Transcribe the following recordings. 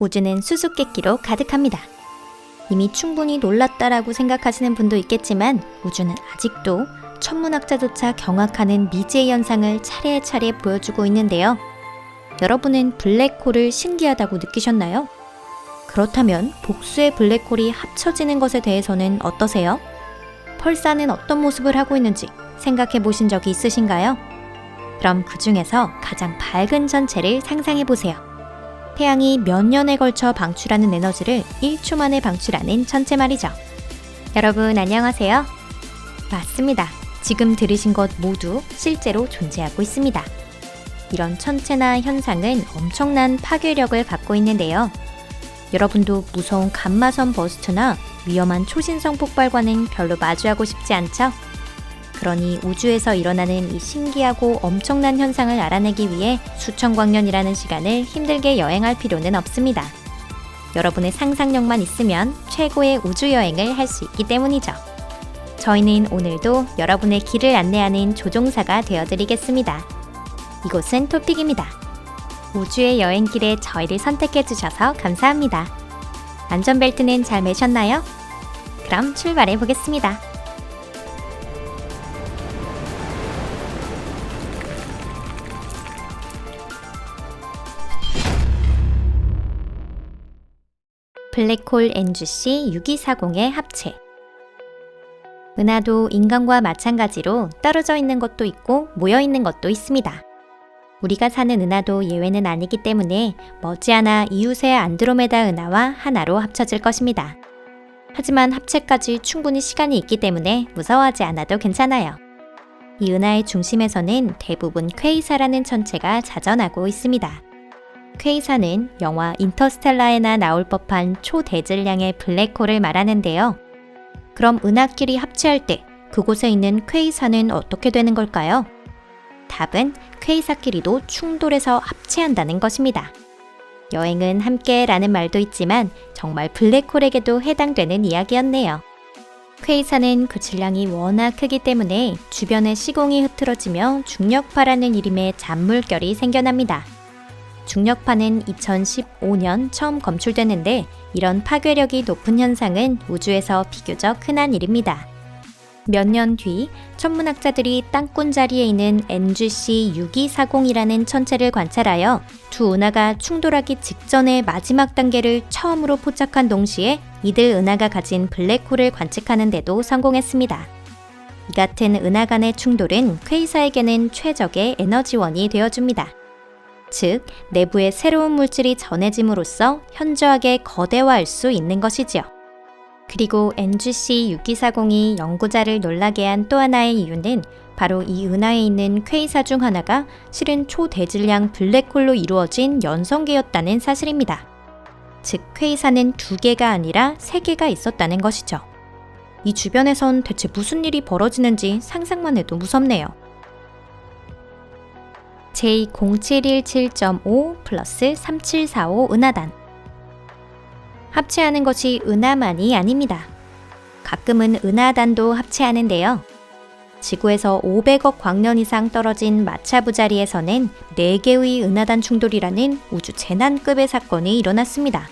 우주는 수수께끼로 가득합니다. 이미 충분히 놀랐다라고 생각하시는 분도 있겠지만 우주는 아직도 천문학자조차 경악하는 미지의 현상을 차례차례 보여주고 있는데요. 여러분은 블랙홀을 신기하다고 느끼셨나요? 그렇다면 복수의 블랙홀이 합쳐지는 것에 대해서는 어떠세요? 펄사는 어떤 모습을 하고 있는지 생각해 보신 적이 있으신가요? 그럼 그 중에서 가장 밝은 전체를 상상해 보세요. 태양이 몇 년에 걸쳐 방출하는 에너지를 1초 만에 방출하는 천체 말이죠. 여러분 안녕하세요. 맞습니다. 지금 들으신 것 모두 실제로 존재하고 있습니다. 이런 천체나 현상은 엄청난 파괴력을 갖고 있는데요. 여러분도 무서운 감마선 버스트나 위험한 초신성 폭발과는 별로 마주하고 싶지 않죠? 그러니 우주에서 일어나는 이 신기하고 엄청난 현상을 알아내기 위해 수천 광년이라는 시간을 힘들게 여행할 필요는 없습니다. 여러분의 상상력만 있으면 최고의 우주 여행을 할 수 있기 때문이죠. 저희는 오늘도 여러분의 길을 안내하는 조종사가 되어드리겠습니다. 이곳은 토픽입니다. 우주의 여행길에 저희를 선택해 주셔서 감사합니다. 안전벨트는 잘 매셨나요? 그럼 출발해 보겠습니다. 블랙홀 NGC 6240의 합체. 은하도 인간과 마찬가지로 떨어져 있는 것도 있고 모여 있는 것도 있습니다. 우리가 사는 은하도 예외는 아니기 때문에 머지않아 이웃의 안드로메다 은하와 하나로 합쳐질 것입니다. 하지만 합체까지 충분히 시간이 있기 때문에 무서워하지 않아도 괜찮아요. 이 은하의 중심에서는 대부분 퀘이사라는 천체가 자전하고 있습니다. 퀘이사는 영화 인터스텔라에나 나올 법한 초대질량의 블랙홀을 말하는데요. 그럼 은하끼리 합체할 때 그곳에 있는 퀘이사는 어떻게 되는 걸까요? 답은 퀘이사끼리도 충돌해서 합체한다는 것입니다. 여행은 함께라는 말도 있지만 정말 블랙홀에게도 해당되는 이야기였네요. 퀘이사는 그 질량이 워낙 크기 때문에 주변의 시공이 흐트러지며 중력파라는 이름의 잔물결이 생겨납니다. 중력파는 2015년 처음 검출됐는데 이런 파괴력이 높은 현상은 우주에서 비교적 흔한 일입니다. 몇 년 뒤 천문학자들이 땅굴 자리에 있는 NGC 6240이라는 천체를 관찰하여 두 은하가 충돌하기 직전의 마지막 단계를 처음으로 포착한 동시에 이들 은하가 가진 블랙홀을 관측하는 데도 성공했습니다. 이 같은 은하 간의 충돌은 퀘이사에게는 최적의 에너지원이 되어줍니다. 즉, 내부에 새로운 물질이 전해짐으로써 현저하게 거대화할 수 있는 것이지요. 그리고 NGC 6240이 연구자를 놀라게 한 또 하나의 이유는 바로 이 은하에 있는 퀘이사 중 하나가 실은 초대질량 블랙홀로 이루어진 연성계였다는 사실입니다. 즉, 퀘이사는 2개가 아니라 3개가 있었다는 것이죠. 이 주변에선 대체 무슨 일이 벌어지는지 상상만 해도 무섭네요. J0717.5 플러스 3745 은하단. 합체하는 것이 은하만이 아닙니다. 가끔은 은하단도 합체하는데요. 지구에서 500억 광년 이상 떨어진 마차부 자리에서는 4개의 은하단 충돌이라는 우주 재난급의 사건이 일어났습니다.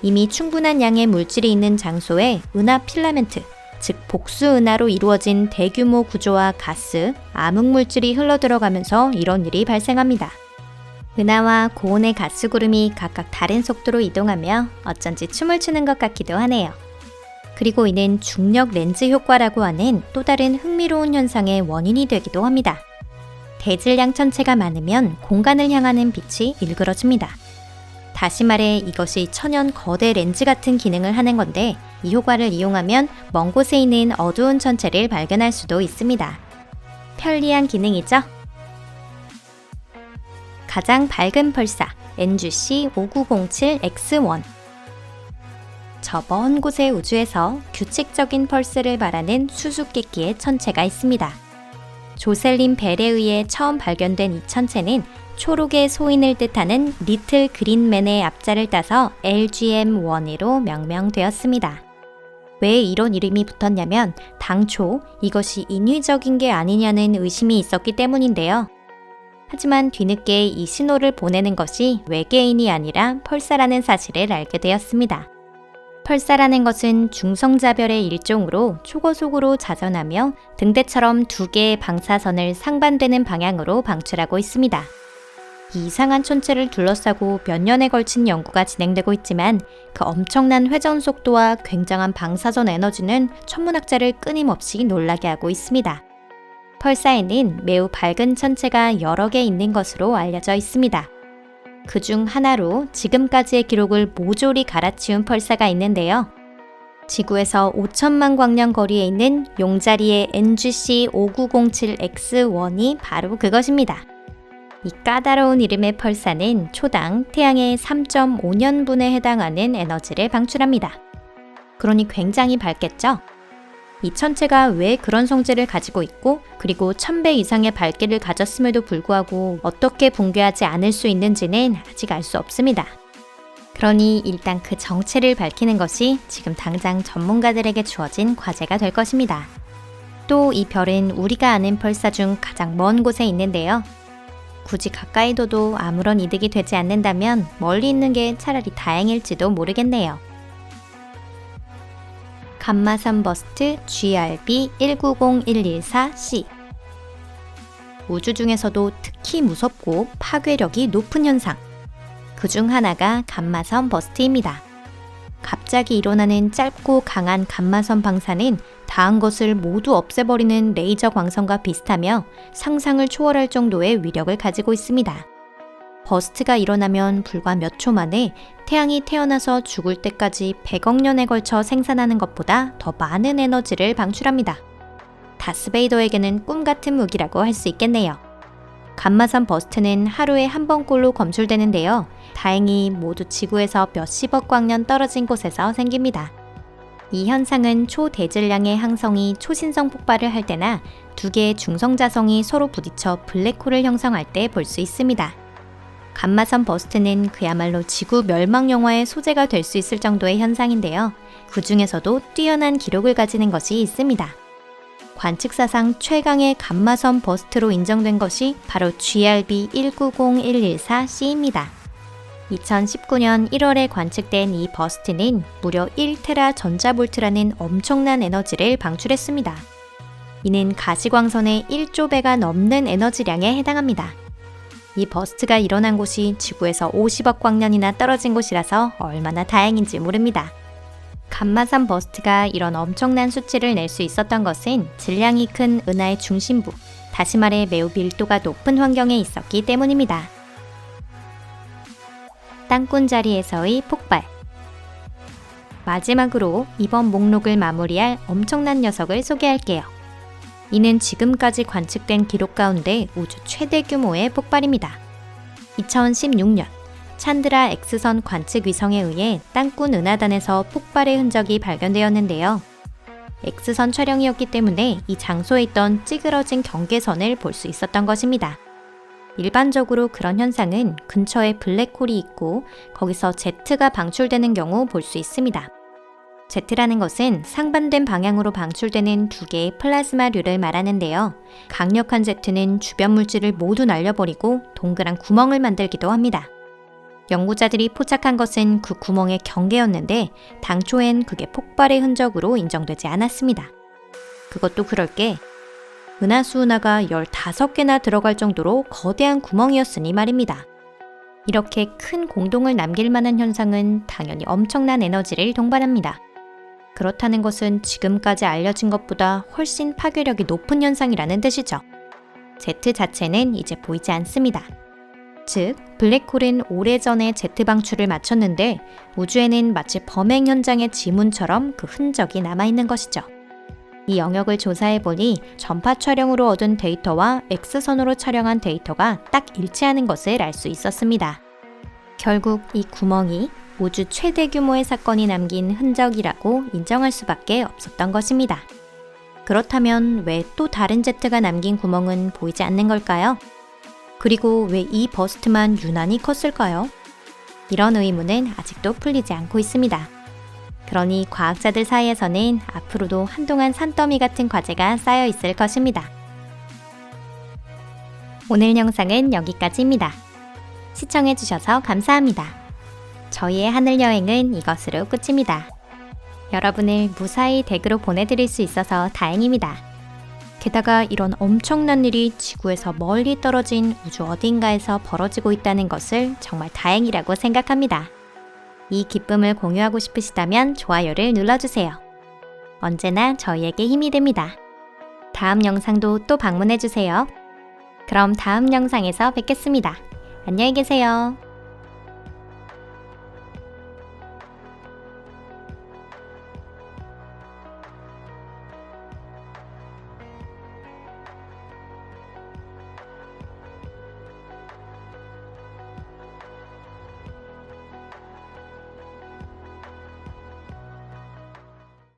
이미 충분한 양의 물질이 있는 장소에 은하 필라멘트, 즉 복수 은하로 이루어진 대규모 구조와 가스, 암흑물질이 흘러들어가면서 이런 일이 발생합니다. 은하와 고온의 가스구름이 각각 다른 속도로 이동하며 어쩐지 춤을 추는 것 같기도 하네요. 그리고 이는 중력 렌즈 효과라고 하는 또 다른 흥미로운 현상의 원인이 되기도 합니다. 대질량 천체가 많으면 공간을 향하는 빛이 일그러집니다. 다시 말해 이것이 천연 거대 렌즈 같은 기능을 하는 건데 이 효과를 이용하면 먼 곳에 있는 어두운 천체를 발견할 수도 있습니다. 편리한 기능이죠? 가장 밝은 펄사 NGC 5907X1. 저 먼 곳의 우주에서 규칙적인 펄스를 말하는 수수께끼의 천체가 있습니다. 조셀린 벨에 의해 처음 발견된 이 천체는 초록의 소인을 뜻하는 리틀 그린맨의 앞자를 따서 LGM1으로 명명되었습니다. 왜 이런 이름이 붙었냐면 당초 이것이 인위적인 게 아니냐는 의심이 있었기 때문인데요. 하지만 뒤늦게 이 신호를 보내는 것이 외계인이 아니라 펄사라는 사실을 알게 되었습니다. 펄사라는 것은 중성자별의 일종으로 초고속으로 자전하며 등대처럼 두 개의 방사선을 상반되는 방향으로 방출하고 있습니다. 이 이상한 천체를 둘러싸고 몇 년에 걸친 연구가 진행되고 있지만 그 엄청난 회전 속도와 굉장한 방사선 에너지는 천문학자를 끊임없이 놀라게 하고 있습니다. 펄사에는 매우 밝은 천체가 여러 개 있는 것으로 알려져 있습니다. 그 중 하나로 지금까지의 기록을 모조리 갈아치운 펄사가 있는데요. 지구에서 5천만 광년 거리에 있는 용자리의 NGC 5907X1이 바로 그것입니다. 이 까다로운 이름의 펄사는 초당 태양의 3.5년분에 해당하는 에너지를 방출합니다. 그러니 굉장히 밝겠죠? 이 천체가 왜 그런 성질을 가지고 있고 그리고 1000배 이상의 밝기를 가졌음에도 불구하고 어떻게 붕괴하지 않을 수 있는지는 아직 알 수 없습니다. 그러니 일단 그 정체를 밝히는 것이 지금 당장 전문가들에게 주어진 과제가 될 것입니다. 또 이 별은 우리가 아는 펄사 중 가장 먼 곳에 있는데요. 굳이 가까이 둬도 아무런 이득이 되지 않는다면 멀리 있는 게 차라리 다행일지도 모르겠네요. 감마선 버스트 GRB 190114C. 우주 중에서도 특히 무섭고 파괴력이 높은 현상. 그 중 하나가 감마선 버스트입니다. 갑자기 일어나는 짧고 강한 감마선 방사는 닿은 것을 모두 없애버리는 레이저 광선과 비슷하며 상상을 초월할 정도의 위력을 가지고 있습니다. 버스트가 일어나면 불과 몇 초 만에 태양이 태어나서 죽을 때까지 100억 년에 걸쳐 생산하는 것보다 더 많은 에너지를 방출합니다. 다스베이더에게는 꿈 같은 무기라고 할 수 있겠네요. 감마선 버스트는 하루에 한 번꼴로 검출되는데요. 다행히 모두 지구에서 몇십억 광년 떨어진 곳에서 생깁니다. 이 현상은 초대질량의 항성이 초신성 폭발을 할 때나 두 개의 중성자성이 서로 부딪혀 블랙홀을 형성할 때 볼 수 있습니다. 감마선 버스트는 그야말로 지구 멸망 영화의 소재가 될 수 있을 정도의 현상인데요. 그 중에서도 뛰어난 기록을 가지는 것이 있습니다. 관측사상 최강의 감마선 버스트로 인정된 것이 바로 GRB 190114C입니다. 2019년 1월에 관측된 이 버스트는 무려 1테라 전자볼트라는 엄청난 에너지를 방출했습니다. 이는 가시광선의 1조 배가 넘는 에너지량에 해당합니다. 이 버스트가 일어난 곳이 지구에서 50억 광년이나 떨어진 곳이라서 얼마나 다행인지 모릅니다. 감마선 버스트가 이런 엄청난 수치를 낼 수 있었던 것은 질량이 큰 은하의 중심부, 다시 말해 매우 밀도가 높은 환경에 있었기 때문입니다. 땅굴 자리에서의 폭발. 마지막으로 이번 목록을 마무리할 엄청난 녀석을 소개할게요. 이는 지금까지 관측된 기록 가운데 우주 최대 규모의 폭발입니다. 2016년 찬드라 X선 관측 위성에 의해 땅굴 은하단에서 폭발의 흔적이 발견되었는데요. X선 촬영이었기 때문에 이 장소에 있던 찌그러진 경계선을 볼 수 있었던 것입니다. 일반적으로 그런 현상은 근처에 블랙홀이 있고 거기서 Z가 방출되는 경우 볼 수 있습니다. Z라는 것은 상반된 방향으로 방출되는 두 개의 플라즈마류를 말하는데요. 강력한 Z는 주변 물질을 모두 날려버리고 동그란 구멍을 만들기도 합니다. 연구자들이 포착한 것은 그 구멍의 경계였는데 당초엔 그게 폭발의 흔적으로 인정되지 않았습니다. 그것도 그럴 게 은하수 은하가 15개나 들어갈 정도로 거대한 구멍이었으니 말입니다. 이렇게 큰 공동을 남길 만한 현상은 당연히 엄청난 에너지를 동반합니다. 그렇다는 것은 지금까지 알려진 것보다 훨씬 파괴력이 높은 현상이라는 뜻이죠. Z 자체는 이제 보이지 않습니다. 즉, 블랙홀은 오래전에 Z 방출을 마쳤는데 우주에는 마치 범행 현장의 지문처럼 그 흔적이 남아있는 것이죠. 이 영역을 조사해보니 전파 촬영으로 얻은 데이터와 X선으로 촬영한 데이터가 딱 일치하는 것을 알 수 있었습니다. 결국 이 구멍이 우주 최대 규모의 사건이 남긴 흔적이라고 인정할 수밖에 없었던 것입니다. 그렇다면 왜 또 다른 Z가 남긴 구멍은 보이지 않는 걸까요? 그리고 왜 이 버스트만 유난히 컸을까요? 이런 의문은 아직도 풀리지 않고 있습니다. 그러니 과학자들 사이에서는 앞으로도 한동안 산더미 같은 과제가 쌓여 있을 것입니다. 오늘 영상은 여기까지입니다. 시청해주셔서 감사합니다. 저희의 하늘 여행은 이것으로 끝입니다. 여러분을 무사히 댁으로 보내드릴 수 있어서 다행입니다. 게다가 이런 엄청난 일이 지구에서 멀리 떨어진 우주 어딘가에서 벌어지고 있다는 것을 정말 다행이라고 생각합니다. 이 기쁨을 공유하고 싶으시다면 좋아요를 눌러주세요. 언제나 저희에게 힘이 됩니다. 다음 영상도 또 방문해주세요. 그럼 다음 영상에서 뵙겠습니다. 안녕히 계세요.